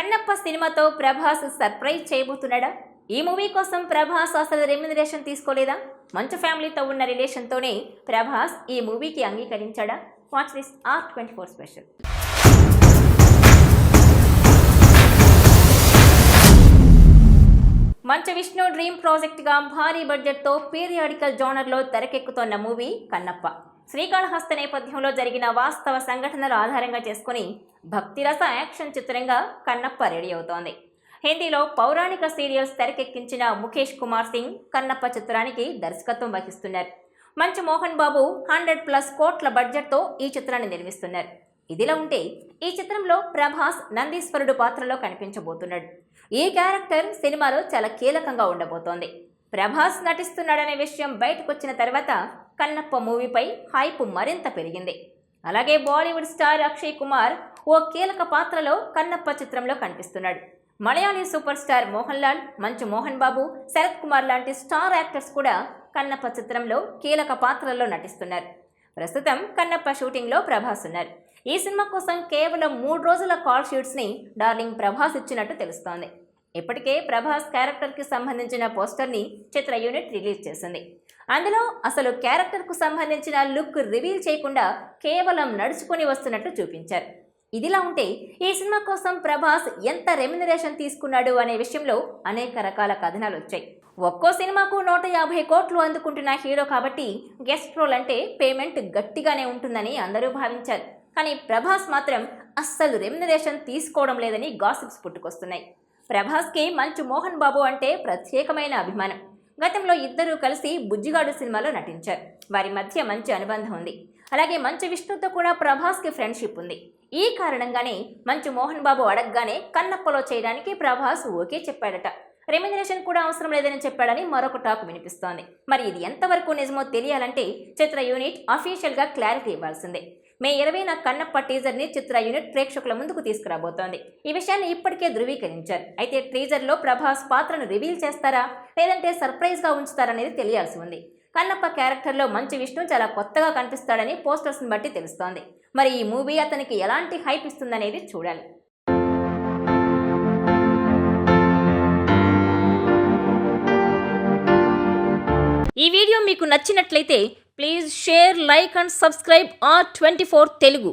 కన్నప్ప సినిమాతో ప్రభాస్ సర్ప్రైజ్ చేయబోతున్నాడా? ఈ మూవీ కోసం ప్రభాస్ అసలు రెమ్యునరేషన్ తీసుకోలేదా? మంచు ఫ్యామిలీతో ఉన్న రిలేషన్తోనే ప్రభాస్ ఈ మూవీకి అంగీకరించాడా? Watch this R24 special. Manchu Vishnu dream ప్రాజెక్ట్గా భారీ బడ్జెట్తో పీరియాడికల్ జోనర్లో తెరకెక్కుతోన్న మూవీ కన్నప్ప. శ్రీకాళహస్త నేపథ్యంలో జరిగిన వాస్తవ సంఘటనల ఆధారంగా చేసుకుని భక్తిరస యాక్షన్ చిత్రంగా కన్నప్ప రెడీ అవుతోంది. హిందీలో పౌరాణిక సీరియల్స్ తెరకెక్కించిన ముఖేష్ కుమార్ సింగ్ కన్నప్ప చిత్రానికి దర్శకత్వం వహిస్తున్నారు. మంచు మోహన్ బాబు 100+ కోట్ల బడ్జెట్తో ఈ చిత్రాన్ని నిర్మిస్తున్నారు. ఇదిలా ఉంటే ఈ చిత్రంలో ప్రభాస్ నందీశ్వరుడు పాత్రలో కనిపించబోతున్నాడు. ఈ క్యారెక్టర్ సినిమాలో చాలా కీలకంగా ఉండబోతోంది. ప్రభాస్ నటిస్తున్నాడనే విషయం బయటకొచ్చిన తర్వాత కన్నప్ప మూవీపై హైప్ మరింత పెరిగింది. అలాగే బాలీవుడ్ స్టార్ అక్షయ్ కుమార్ ఓ కీలక పాత్రలో కన్నప్ప చిత్రంలో కనిపిస్తున్నాడు. మలయాళీ సూపర్ స్టార్ మోహన్ లాల్, మంచు మోహన్ బాబు, శరత్ కుమార్ లాంటి స్టార్ యాక్టర్స్ కూడా కన్నప్ప చిత్రంలో కీలక పాత్రల్లో నటిస్తున్నారు. ప్రస్తుతం కన్నప్ప షూటింగ్లో ప్రభాస్ ఉన్నారు. ఈ సినిమా కోసం కేవలం 3 రోజుల కాల్ షీట్స్ని డార్లింగ్ ప్రభాస్ ఇచ్చినట్టు తెలుస్తోంది. ఇప్పటికే ప్రభాస్ క్యారెక్టర్కి సంబంధించిన పోస్టర్ని చిత్ర యూనిట్ రిలీజ్ చేసింది. అందులో అసలు క్యారెక్టర్కు సంబంధించిన లుక్ రివీల్ చేయకుండా కేవలం నడుచుకొని వస్తున్నట్టు చూపించారు. ఇదిలా ఉంటే ఈ సినిమా కోసం ప్రభాస్ ఎంత రెమ్యునరేషన్ తీసుకున్నాడు అనే విషయంలో అనేక రకాల కథనాలు వచ్చాయి. ఒక్కో సినిమాకు 150 కోట్లు అందుకుంటున్న హీరో కాబట్టి గెస్ట్ రోల్ అంటే పేమెంట్ గట్టిగానే ఉంటుందని అందరూ భావించారు. కానీ ప్రభాస్ మాత్రం అస్సలు రెమ్యునరేషన్ తీసుకోవడం లేదని గాసిప్స్ పుట్టుకొస్తున్నాయి. ప్రభాస్కి మంచు మోహన్ బాబు అంటే ప్రత్యేకమైన అభిమానం. గతంలో ఇద్దరూ కలిసి బుజ్జిగాడు సినిమాలో నటించారు. వారి మధ్య మంచి అనుబంధం ఉంది. అలాగే మంచు విష్ణుతో కూడా ప్రభాస్కి ఫ్రెండ్షిప్ ఉంది. ఈ కారణంగానే మంచు మోహన్ బాబు అడగగానే కన్నప్పలో చేయడానికి ప్రభాస్ ఓకే చెప్పాడట. రెమ్యునరేషన్ కూడా అవసరం లేదని చెప్పాడని మరొక టాక్ వినిపిస్తోంది. మరి ఇది ఎంతవరకు నిజమో తెలియాలంటే చిత్ర యూనిట్ అఫీషియల్గా క్లారిటీ ఇవ్వాల్సిందే. మే 20న కన్నప్ప టీజర్ని చిత్ర యూనిట్ ప్రేక్షకుల ముందుకు తీసుకురాబోతోంది. ఈ విషయాన్ని ఇప్పటికే ధృవీకరించారు. అయితే టీజర్లో ప్రభాస్ పాత్రను రివీల్ చేస్తారా లేదంటే సర్ప్రైజ్గా ఉంచుతారనేది తెలియాల్సి ఉంది. కన్నప్ప క్యారెక్టర్లో మంచు విష్ణు చాలా కొత్తగా కనిపిస్తాడని పోస్టర్స్ని బట్టి తెలుస్తోంది. మరి ఈ మూవీ అతనికి ఎలాంటి హైప్ ఇస్తుందనేది చూడాలి. ఈ వీడియో మీకు నచ్చినట్లయితే please share, like and subscribe R24 Telugu.